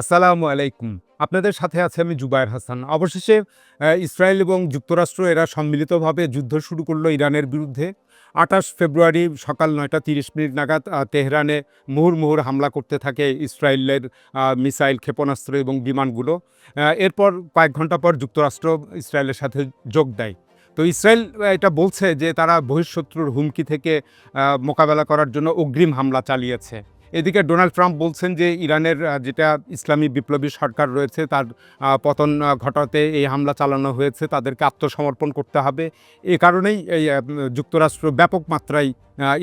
আসসালামু আলাইকুম। আপনাদের সাথে আছি আমি জুবায়ের হাসান। অবশেষে ইসরায়েল এবং যুক্তরাষ্ট্র এরা সম্মিলিতভাবে যুদ্ধ শুরু করল ইরানের বিরুদ্ধে। ২৮ ফেব্রুয়ারি সকাল ৯টা ৩০ নাগাদ তেহরানে মুহুর্মুহুর হামলা করতে থাকে ইসরায়েলের মিসাইল, ক্ষেপণাস্ত্র এবং বিমানগুলো। এরপর কয়েক ঘন্টা পর যুক্তরাষ্ট্র ইসরায়েলের সাথে যোগ দেয়। তো ইসরায়েল এটা বলছে যে তারা বহিঃশত্রুর হুমকি থেকে মোকাবেলা করার জন্য অগ্রিম হামলা চালিয়েছে। এদিকে ডোনাল্ড ট্রাম্প বলছেন যে ইরানের যেটা ইসলামী বিপ্লবী সরকার রয়েছে তার পতন ঘটাতে এই হামলা চালানো হয়েছে, তাদেরকে আত্মসমর্পণ করতে হবে। এ কারণেই এই যুক্তরাষ্ট্র ব্যাপক মাত্রায়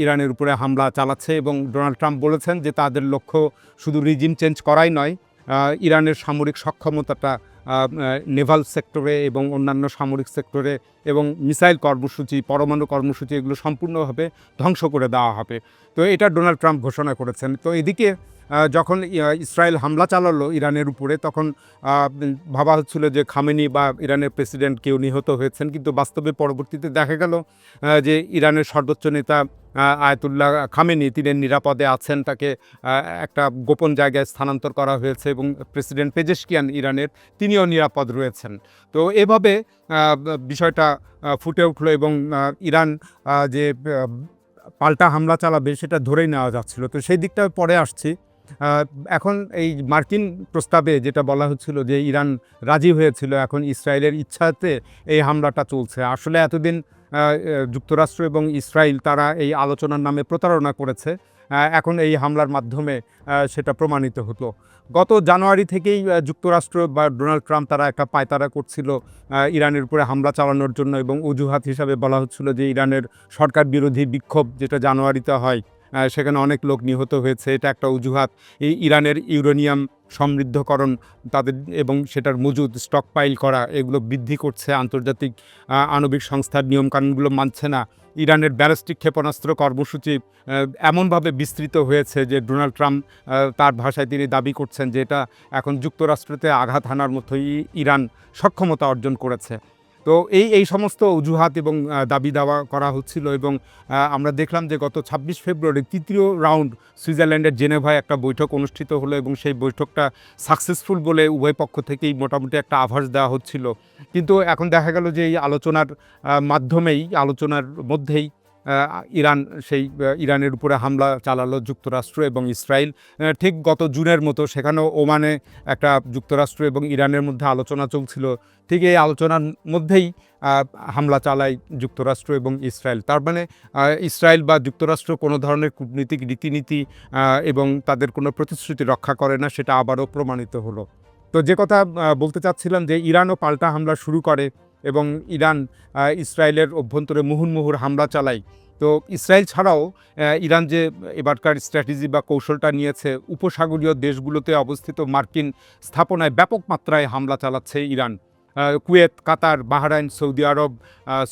ইরানের উপরে হামলা চালাচ্ছে এবং ডোনাল্ড ট্রাম্প বলেছেন যে তাদের লক্ষ্য শুধু রিজিম চেঞ্জ করাই নয়, ইরানের সামরিক সক্ষমতাটা নেভাল সেক্টরে এবং অন্যান্য সামরিক সেক্টরে এবং মিসাইল কর্মসূচি, পরমাণু কর্মসূচি এগুলো সম্পূর্ণভাবে ধ্বংস করে দেওয়া হবে। তো এটা ডোনাল্ড ট্রাম্প ঘোষণা করেছেন। তো এদিকে যখন ইসরায়েল হামলা চালালো ইরানের উপরে, তখন ভাবা হচ্ছিল যে খামেনি বা ইরানের প্রেসিডেন্ট কেউ নিহত হয়েছেন, কিন্তু বাস্তবে পরবর্তীতে দেখা গেল যে ইরানের সর্বোচ্চ নেতা আয়াতুল্লাহ খামেনি তিনি নিরাপদে আছেন, তাকে একটা গোপন জায়গায় স্থানান্তর করা হয়েছে এবং প্রেসিডেন্ট পেজেশকিয়ান ইরানের তিনিও নিরাপদ রয়েছেন। তো এভাবে বিষয়টা ফুটে উঠলো এবং ইরান যে পাল্টা হামলা চালাবে সেটা ধরেই নেওয়া যাচ্ছিল। তো সেই দিকটা পরে আসছি। এখন এই মার্কিন প্রস্তাবে যেটা বলা হচ্ছিল যে ইরান রাজি হয়েছিল, এখন ইসরায়েলের ইচ্ছাতে এই হামলাটা চলছে। আসলে এতদিন যুক্তরাষ্ট্র এবং ইসরায়েল তারা এই আলোচনার নামে প্রতারণা করেছে। এখন এই হামলার মাধ্যমে সেটা প্রমাণিত হতো। গত জানুয়ারি থেকেই যুক্তরাষ্ট্র বা ডোনাল্ড ট্রাম্প তারা একটা পায়তারা করছিল ইরানের উপরে হামলা চালানোর জন্য এবং অজুহাত হিসাবে বলা হচ্ছিল যে ইরানের সরকার বিরোধী বিক্ষোভ যেটা জানুয়ারিতে হয়, সেখানে অনেক লোক নিহত হয়েছে, এটা একটা অজুহাত। এই ইরানের ইউরেনিয়াম সমৃদ্ধকরণ তাদের এবং সেটার মজুদ স্টকপাইল করা এগুলো বৃদ্ধি করছে, আন্তর্জাতিক আণবিক সংস্থার নিয়মকানুনগুলো মানছে না। ইরানের ব্যালিস্টিক ক্ষেপণাস্ত্র কর্মসূচি এমনভাবে বিস্তৃত হয়েছে যে ডোনাল্ড ট্রাম্প তার ভাষায় তিনি দাবি করছেন যে এটা এখন যুক্তরাষ্ট্রতে আঘাত হানার মতোই ইরান সক্ষমতা অর্জন করেছে। তো এই সমস্ত অজুহাত এবং দাবি দাওয়া করা হচ্ছিল এবং আমরা দেখলাম যে গত ২৬ ফেব্রুয়ারি তৃতীয় রাউন্ড সুইজারল্যান্ডের জেনেভায় একটা বৈঠক অনুষ্ঠিত হলো এবং সেই বৈঠকটা সাকসেসফুল বলে উভয় পক্ষ থেকেই মোটামুটি একটা আভাস দেওয়া হচ্ছিল। কিন্তু এখন দেখা গেল যে এই আলোচনার আলোচনার মধ্যেই ইরান ইরানের উপরে হামলা চালালো যুক্তরাষ্ট্র এবং ইসরায়েল। ঠিক গত জুনের মতো সেখানেও ওমানে একটা যুক্তরাষ্ট্র এবং ইরানের মধ্যে আলোচনা চলছিল। ঠিক এই আলোচনার মধ্যেই হামলা চালায় যুক্তরাষ্ট্র এবং ইসরায়েল। তার মানে ইসরায়েল বা যুক্তরাষ্ট্র কোনো ধরনের কূটনীতিক রীতিনীতি এবং তাদের কোনো প্রতিশ্রুতি রক্ষা করে না, সেটা আবারও প্রমাণিত হলো। তো যে কথা বলতে চাচ্ছিলাম যে ইরানও পাল্টা হামলা শুরু করে এবং ইরান ইসরায়েলের অভ্যন্তরে মুহুর্মুহুর হামলা চালায়। তো ইসরায়েল ছাড়াও ইরান যে এবারকার স্ট্র্যাটেজি বা কৌশলটা নিয়েছে, উপসাগরীয় দেশগুলোতে অবস্থিত মার্কিন স্থাপনায় ব্যাপক মাত্রায় হামলা চালাচ্ছে ইরান। কুয়েত, কাতার, বাহরাইন,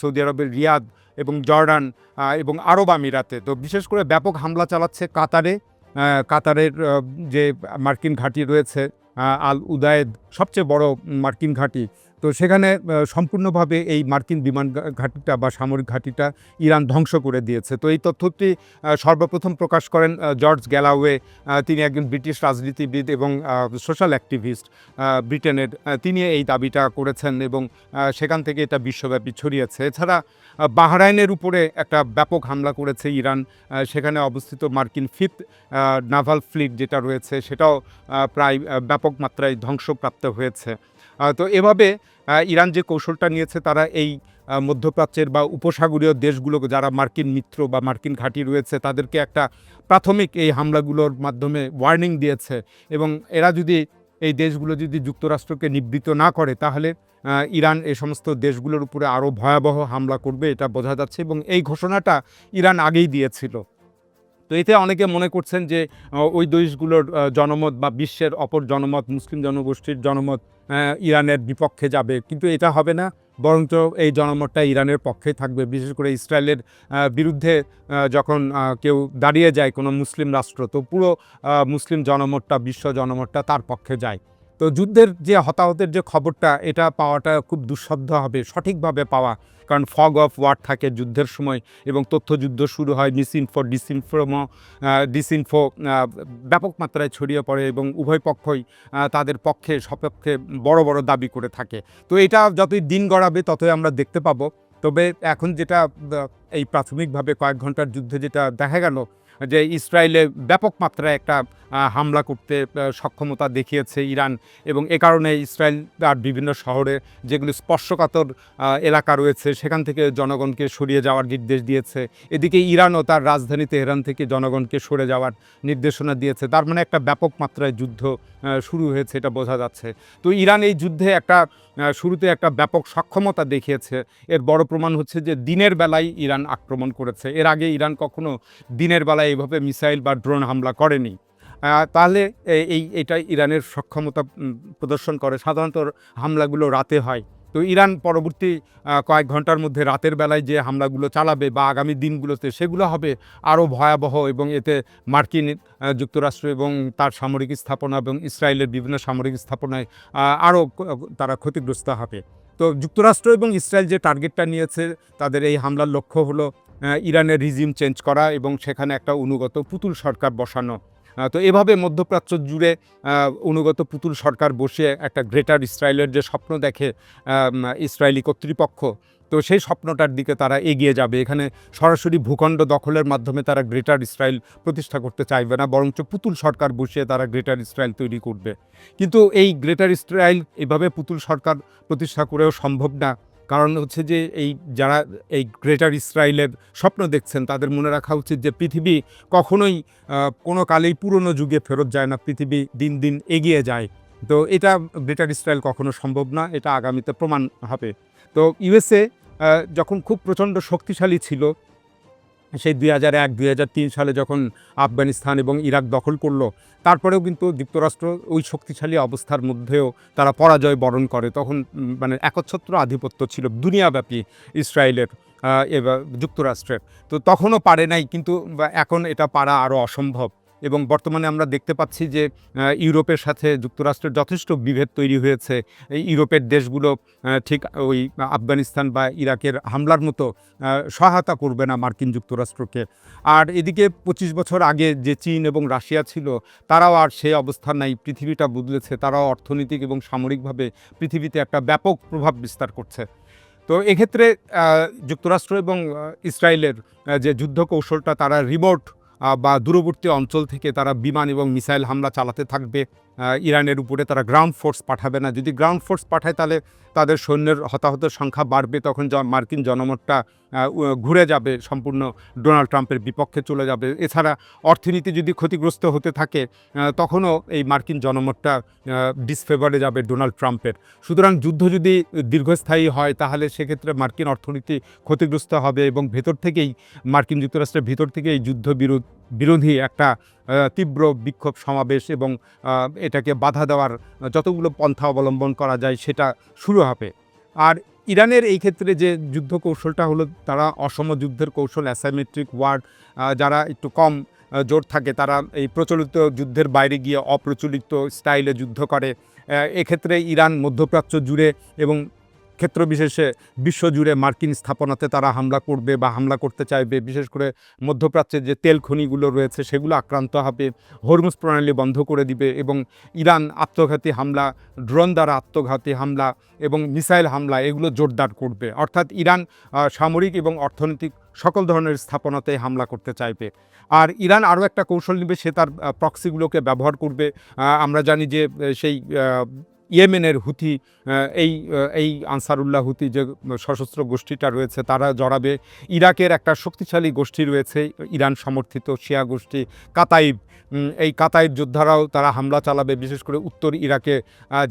সৌদি আরবের রিয়াদ এবং জর্ডান এবং আরব আমিরাতে। তো বিশেষ করে ব্যাপক হামলা চালাচ্ছে কাতারের যে মার্কিন ঘাঁটি রয়েছে, আল উদায়েদ সবচেয়ে বড় মার্কিন ঘাঁটি। তো সেখানে সম্পূর্ণভাবে এই মার্কিন বিমান ঘাঁটিটা বা সামরিক ঘাঁটিটা ইরান ধ্বংস করে দিয়েছে। তো এই তথ্যটি সর্বপ্রথম প্রকাশ করেন জর্জ গ্যালাওয়ে। তিনি একজন ব্রিটিশ রাজনীতিবিদ এবং সোশ্যাল অ্যাক্টিভিস্ট ব্রিটেনের। তিনি এই দাবিটা করেছেন এবং সেখান থেকে এটা বিশ্বব্যাপী ছড়িয়েছে। এছাড়া বাহরাইনের উপরে একটা ব্যাপক হামলা করেছে ইরান। সেখানে অবস্থিত মার্কিন ফিফথ নাভাল ফ্লিট যেটা রয়েছে সেটাও প্রায় ব্যাপক মাত্রায় ধ্বংসপ্রাপ্ত হয়েছে। তো এভাবে ইরান যে কৌশলটা নিয়েছে, তারা এই মধ্যপ্রাচ্যের বা উপসাগরীয় দেশগুলোকে যারা মার্কিন মিত্র বা মার্কিন ঘাঁটি রয়েছে তাদেরকে একটা প্রাথমিক এই হামলাগুলোর মাধ্যমে ওয়ার্নিং দিয়েছে এবং এই দেশগুলো যদি যুক্তরাষ্ট্রকে নিবৃত্ত না করে তাহলে ইরান এই সমস্ত দেশগুলোর উপরে আরও ভয়াবহ হামলা করবে, এটা বোঝা যাচ্ছে এবং এই ঘোষণাটা ইরান আগেই দিয়েছিল। তো এতে অনেকে মনে করছেন যে ওই দেশগুলোর জনমত বা বিশ্বের অপর জনমত, মুসলিম জনগোষ্ঠীর জনমত ইরানের বিপক্ষে যাবে, কিন্তু এটা হবে না, বরঞ্চ এই জনমতটা ইরানের পক্ষে থাকবে। বিশেষ করে ইসরায়েলের বিরুদ্ধে যখন কেউ দাঁড়িয়ে যায় কোনো মুসলিম রাষ্ট্র, তো পুরো মুসলিম জনমতটা, বিশ্ব জনমতটা তার পক্ষে যায়। তো যুদ্ধের যে হতাহতের যে খবরটা, এটা পাওয়াটা খুব দুঃসাধ্য হবে সঠিকভাবে পাওয়া। কারণ ফগ অফ ওয়ার থাকে যুদ্ধের সময় এবং তথ্যযুদ্ধ শুরু হয়। ডিসইনফো ব্যাপক মাত্রায় ছড়িয়ে পড়ে এবং উভয় পক্ষই তাদের পক্ষে সপক্ষে বড় বড় দাবি করে থাকে। তো এটা যতই দিন গড়াবে ততই আমরা দেখতে পাবো। তবে এখন যেটা এই প্রাথমিকভাবে কয়েক ঘন্টার যুদ্ধে যেটা দেখা গেল যে ইসরায়েলে ব্যাপক মাত্রায় একটা হামলা করতে সক্ষমতা দেখিয়েছে ইরান, এবং এ কারণে ইসরায়েল আর বিভিন্ন শহরে যেগুলি স্পর্শকাতর এলাকা রয়েছে সেখান থেকে জনগণকে সরিয়ে যাওয়ার নির্দেশ দিয়েছে। এদিকে ইরানও তার রাজধানী তেহরান থেকে জনগণকে সরে যাওয়ার নির্দেশনা দিয়েছে। তার মানে একটা ব্যাপক মাত্রায় যুদ্ধ শুরু হয়েছে, এটা বোঝা যাচ্ছে। তো ইরান এই যুদ্ধে একটা শুরুতে একটা ব্যাপক সক্ষমতা দেখিয়েছে। এর বড় প্রমাণ হচ্ছে যে দিনের বেলায় ইরান আক্রমণ করেছে। এর আগে ইরান কখনো দিনের বেলায় এইভাবে মিসাইল বা ড্রোন হামলা করেনি। তাহলে এটা ইরানের সক্ষমতা প্রদর্শন করে। সাধারণত হামলাগুলো রাতে হয়। তো ইরান পরবর্তী কয়েক ঘন্টার মধ্যে রাতের বেলায় যে হামলাগুলো চালাবে বা আগামী দিনগুলোতে, সেগুলো হবে আরও ভয়াবহ, এবং এতে মার্কিন যুক্তরাষ্ট্র এবং তার সামরিক স্থাপনা এবং ইসরায়েলের বিভিন্ন সামরিক স্থাপনায় আরও তারা ক্ষতিগ্রস্ত হবে। তো যুক্তরাষ্ট্র এবং ইসরায়েল যে টার্গেটটা নিয়েছে, তাদের এই হামলার লক্ষ্য হলো ইরানের রিজিম চেঞ্জ করা এবং সেখানে একটা অনুগত পুতুল সরকার বসানো। তো এভাবে মধ্যপ্রাচ্য জুড়ে অনুগত পুতুল সরকার বসিয়ে একটা গ্রেটার ইসরায়েলের যে স্বপ্ন দেখে ইসরায়েলি কর্তৃপক্ষ, তো সেই স্বপ্নটার দিকে তারা এগিয়ে যাবে। এখানে সরাসরি ভূখণ্ড দখলের মাধ্যমে তারা গ্রেটার ইসরায়েল প্রতিষ্ঠা করতে চাইবে না, বরঞ্চ পুতুল সরকার বসিয়ে তারা গ্রেটার ইসরায়েল তৈরি করবে। কিন্তু এই গ্রেটার ইসরায়েল এভাবে পুতুল সরকার প্রতিষ্ঠা করেও সম্ভব না। কারণ হচ্ছে যে যারা এই গ্রেটার ইসরায়েলের স্বপ্ন দেখছেন, তাদের মনে রাখা উচিত যে পৃথিবী কখনোই কোনো কালেই পুরনো যুগে ফেরত যায় না। পৃথিবী দিন দিন এগিয়ে যায়। তো এটা গ্রেটার ইসরায়েল কখনো সম্ভব না, এটা আগামীতে প্রমাণ হবে। তো ইউএসএ যখন খুব প্রচণ্ড শক্তিশালী ছিল, সেই 2001-2003 সালে যখন আফগানিস্তান এবং ইরাক দখল করলো, তারপরেও কিন্তু যুক্তরাষ্ট্র ওই শক্তিশালী অবস্থার মধ্যেও তারা পরাজয় বরণ করে। তখন মানে একচ্ছত্র আধিপত্য ছিল দুনিয়াব্যাপী ইসরায়েলের এবার যুক্তরাষ্ট্রের। তো তখনও পারে নাই, কিন্তু এখন এটা পারা আরও অসম্ভব। এবং বর্তমানে আমরা দেখতে পাচ্ছি যে ইউরোপের সাথে যুক্তরাষ্ট্রের যথেষ্ট বিভেদ তৈরি হয়েছে। এই ইউরোপের দেশগুলো ঠিক ওই আফগানিস্তান বা ইরাকের হামলার মতো সহায়তা করবে না মার্কিন যুক্তরাষ্ট্রকে। আর এদিকে 25 বছর আগে যে চীন এবং রাশিয়া ছিল, তারাও আর সেই অবস্থা নাই। পৃথিবীটা বদলেছে, তারাও অর্থনৈতিক এবং সামরিকভাবে পৃথিবীতে একটা ব্যাপক প্রভাব বিস্তার করছে। তো এক্ষেত্রে যুক্তরাষ্ট্র এবং ইসরায়েলের যে যুদ্ধ কৌশলটা, তারা রিমোট বা দূরবর্তী অঞ্চল থেকে তারা বিমান এবং মিসাইল হামলা চালাতে থাকবে। ইরানের উপরে তারা গ্রাউন্ড ফোর্স পাঠাবে না। যদি গ্রাউন্ড ফোর্স পাঠায় তাহলে তাদের সৈন্যের হতাহতের সংখ্যা বাড়বে, তখন মার্কিন জনমতটা ঘুরে যাবে, সম্পূর্ণ ডোনাল্ড ট্রাম্পের বিপক্ষে চলে যাবে। এছাড়া অর্থনীতি যদি ক্ষতিগ্রস্ত হতে থাকে, তখনও এই মার্কিন জনমতটা ডিসফেভারে যাবে ডোনাল্ড ট্রাম্পের। সুতরাং যুদ্ধ যদি দীর্ঘস্থায়ী হয়, তাহলে সেক্ষেত্রে মার্কিন অর্থনীতি ক্ষতিগ্রস্ত হবে এবং ভেতর থেকেই মার্কিন যুক্তরাষ্ট্রের ভিতর থেকেই যুদ্ধ বিরোধী একটা তীব্র বিক্ষোভ সমাবেশ এবং এটাকে বাধা দেওয়ার যতগুলো পন্থা অবলম্বন করা যায় সেটা শুরু হবে। আর ইরানের এই ক্ষেত্রে যে যুদ্ধ কৌশলটা হলো, তারা অসম যুদ্ধের কৌশল, অ্যাসাইমেট্রিক ওয়ার, যারা একটু কম জোর থাকে তারা এই প্রচলিত যুদ্ধের বাইরে গিয়ে অপ্রচলিত স্টাইলে যুদ্ধ করে। এক্ষেত্রে ইরান মধ্যপ্রাচ্য জুড়ে এবং ক্ষেত্র বিশেষে বিশ্বজুড়ে মার্কিন স্থাপনাতে তারা হামলা করবে বা হামলা করতে চাইবে। বিশেষ করে মধ্যপ্রাচ্যের যে তেল খনিগুলো রয়েছে সেগুলো আক্রান্ত হবে, হরমুজ প্রণালী বন্ধ করে দিবে এবং ইরান আত্মঘাতী হামলা, ড্রোন দ্বারা আত্মঘাতী হামলা এবং মিসাইল হামলা এগুলো জোরদার করবে। অর্থাৎ ইরান সামরিক এবং অর্থনৈতিক সকল ধরনের স্থাপনাতে হামলা করতে চাইবে। আর ইরান আরও একটা কৌশল নেবে, সে তার প্রক্সিগুলোকে ব্যবহার করবে। আমরা জানি যে সেই ইয়েমেনের হুথি, এই আনসারুল্লাহ হুথি যে সশস্ত্র গোষ্ঠীটা রয়েছে, তারা জড়াবে। ইরাকের একটা শক্তিশালী গোষ্ঠী রয়েছে ইরান সমর্থিত শিয়া গোষ্ঠী কাতাইব, এই কাতাইব যোদ্ধারাও তারা হামলা চালাবে। বিশেষ করে উত্তর ইরাকে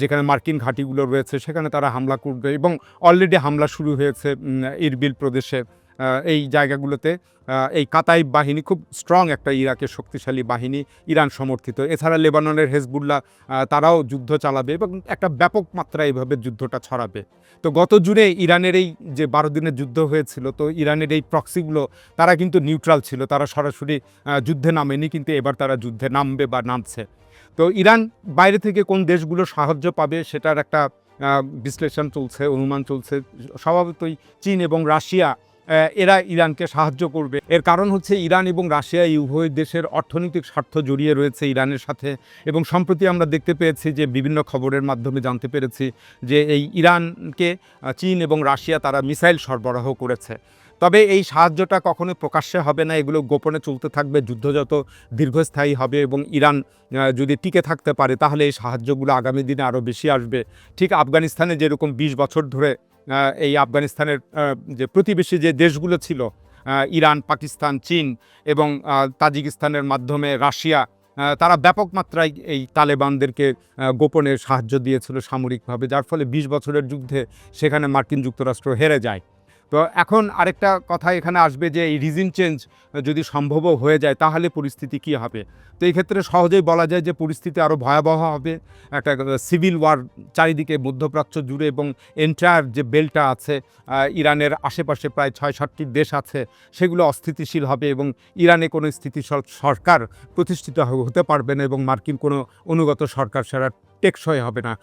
যেখানে মার্কিন ঘাঁটিগুলো রয়েছে সেখানে তারা হামলা করবে এবং অলরেডি হামলা শুরু হয়েছে ইরবিল প্রদেশে। এই জায়গাগুলোতে এই কাতাইব বাহিনী খুব স্ট্রং একটা ইরাকের শক্তিশালী বাহিনী, ইরান সমর্থিত। এছাড়া লেবাননের হেজবুল্লাহ তারাও যুদ্ধ চালাবে এবং একটা ব্যাপক মাত্রায় এইভাবে যুদ্ধটা ছড়াবে। তো গত জুনে ইরানের এই যে 12 দিনের যুদ্ধ হয়েছিল, তো ইরানের এই প্রক্সিগুলো তারা কিন্তু নিউট্রাল ছিল, তারা সরাসরি যুদ্ধে নামেনি, কিন্তু এবার তারা যুদ্ধে নামবে বা নামছে। তো ইরান বাইরে থেকে কোন দেশগুলো সাহায্য পাবে সেটার একটা বিশ্লেষণ চলছে, অনুমান চলছে। স্বভাবতই চীন এবং রাশিয়া এরা ইরানকে সাহায্য করবে। এর কারণ হচ্ছে ইরান এবং রাশিয়া এই উভয় দেশের অর্থনৈতিক স্বার্থ জড়িয়ে রয়েছে ইরানের সাথে। এবং সম্প্রতি আমরা দেখতে পেয়েছি যে বিভিন্ন খবরের মাধ্যমে জানতে পেরেছি যে এই ইরানকে চীন এবং রাশিয়া তারা মিসাইল সরবরাহ করেছে। তবে এই সাহায্যটা কখনো প্রকাশ্যে হবে না, এগুলো গোপনে চলতে থাকবে। যুদ্ধ যত দীর্ঘস্থায়ী হবে এবং ইরান যদি টিকে থাকতে পারে, তাহলে এই সাহায্যগুলো আগামী দিনে আরও বেশি আসবে। ঠিক আফগানিস্তানে যেরকম 20 বছর ধরে এই আফগানিস্তানের যে প্রতিবেশী যে দেশগুলো ছিল, ইরান, পাকিস্তান, চীন এবং তাজিকিস্তানের মাধ্যমে রাশিয়া, তারা ব্যাপক মাত্রায় এই তালেবানদেরকে গোপনে সাহায্য দিয়েছিল সামরিকভাবে, যার ফলে 20 বছরের যুদ্ধে সেখানে মার্কিন যুক্তরাষ্ট্র হেরে যায়। তো এখন আরেকটা কথা এখানে আসবে যে এই রিজিম চেঞ্জ যদি সম্ভবও হয়ে যায়, তাহলে পরিস্থিতি কী হবে। তো এই ক্ষেত্রে সহজেই বলা যায় যে পরিস্থিতি আরও ভয়াবহ হবে। একটা সিভিল ওয়ার চারিদিকে মধ্যপ্রাচ্য জুড়ে এবং এন্টায়ার যে বেলটা আছে, ইরানের আশেপাশে প্রায় 6-7টি দেশ আছে, সেগুলো অস্থিতিশীল হবে এবং ইরানে কোনো স্থিতিশীল সরকার প্রতিষ্ঠিত হতে পারবে না এবং মার্কিন কোনো অনুগত সরকার সেটা টেকসই হবে না।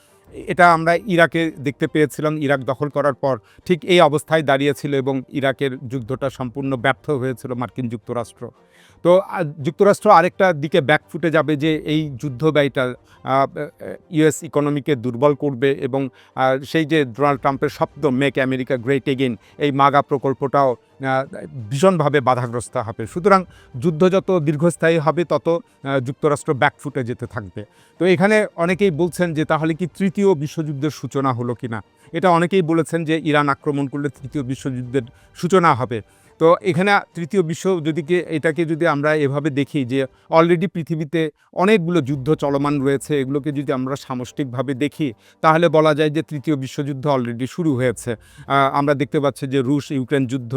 এটা আমরা ইরাকে দেখতে পেয়েছিলাম। ইরাক দখল করার পর ঠিক এই অবস্থায় দাঁড়িয়েছিল এবং ইরাকের যুদ্ধটা সম্পূর্ণ ব্যর্থ হয়েছিল মার্কিন যুক্তরাষ্ট্র। তো যুক্তরাষ্ট্র আরেকটা দিকে ব্যাকফুটে যাবে যে এই যুদ্ধ ব্যয়টা ইউএস ইকোনমিকে দুর্বল করবে এবং সেই যে ডোনাল্ড ট্রাম্পের শব্দ মেক আমেরিকা গ্রেট এগেইন, এই মাগা প্রকল্পটাও ভীষণভাবে বাধাগ্রস্ত হবে। সুতরাং যুদ্ধ যত দীর্ঘস্থায়ী হবে তত যুক্তরাষ্ট্র ব্যাকফুটে যেতে থাকবে। তো এখানে অনেকেই বলছেন যে তাহলে কি তৃতীয় বিশ্বযুদ্ধের সূচনা হলো কিনা। এটা অনেকেই বলেছেন যে ইরান আক্রমণ করলে তৃতীয় বিশ্বযুদ্ধের সূচনা হবে। তো এখানে তৃতীয় বিশ্ব এটাকে যদি আমরা এভাবে দেখি যে অলরেডি পৃথিবীতে অনেকগুলো যুদ্ধ চলমান রয়েছে, এগুলোকে যদি আমরা সামষ্টিকভাবে দেখি, তাহলে বলা যায় যে তৃতীয় বিশ্বযুদ্ধ অলরেডি শুরু হয়েছে। আমরা দেখতে পাচ্ছি যে রুশ ইউক্রেন যুদ্ধ,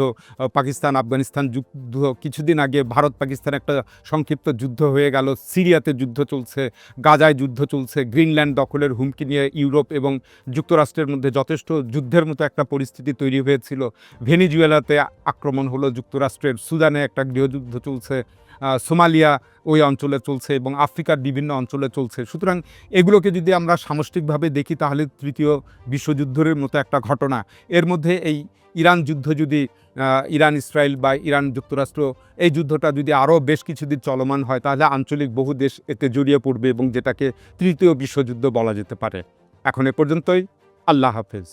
পাকিস্তান আফগানিস্তান যুদ্ধ, কিছুদিন আগে ভারত পাকিস্তান একটা সংক্ষিপ্ত যুদ্ধ হয়ে গেল, সিরিয়াতে যুদ্ধ চলছে, গাজায় যুদ্ধ চলছে, গ্রিনল্যান্ড দখলের হুমকি নিয়ে ইউরোপ এবং যুক্তরাষ্ট্রের মধ্যে যথেষ্ট যুদ্ধের মতো একটা পরিস্থিতি তৈরি হয়েছিল। ভেনিজুয়েলাতে আক্রমণ হলো যুক্তরাষ্ট্রের, সুদানে একটা গৃহযুদ্ধ চলছে, সোমালিয়া ওই অঞ্চলে চলছে এবং আফ্রিকার বিভিন্ন অঞ্চলে চলছে। সুতরাং এগুলোকে যদি আমরা সামষ্টিকভাবে দেখি, তাহলে তৃতীয় বিশ্বযুদ্ধের মতো একটা ঘটনা। এর মধ্যে এই ইরান যুদ্ধ যদি ইরান ইসরায়েল বা ইরান যুক্তরাষ্ট্র এই যুদ্ধটা যদি আরও বেশ কিছুদিন চলমান হয়, তাহলে আঞ্চলিক বহু দেশ এতে জড়িয়ে পড়বে এবং যেটাকে তৃতীয় বিশ্বযুদ্ধ বলা যেতে পারে। এখন এ পর্যন্তই। আল্লাহ হাফেজ।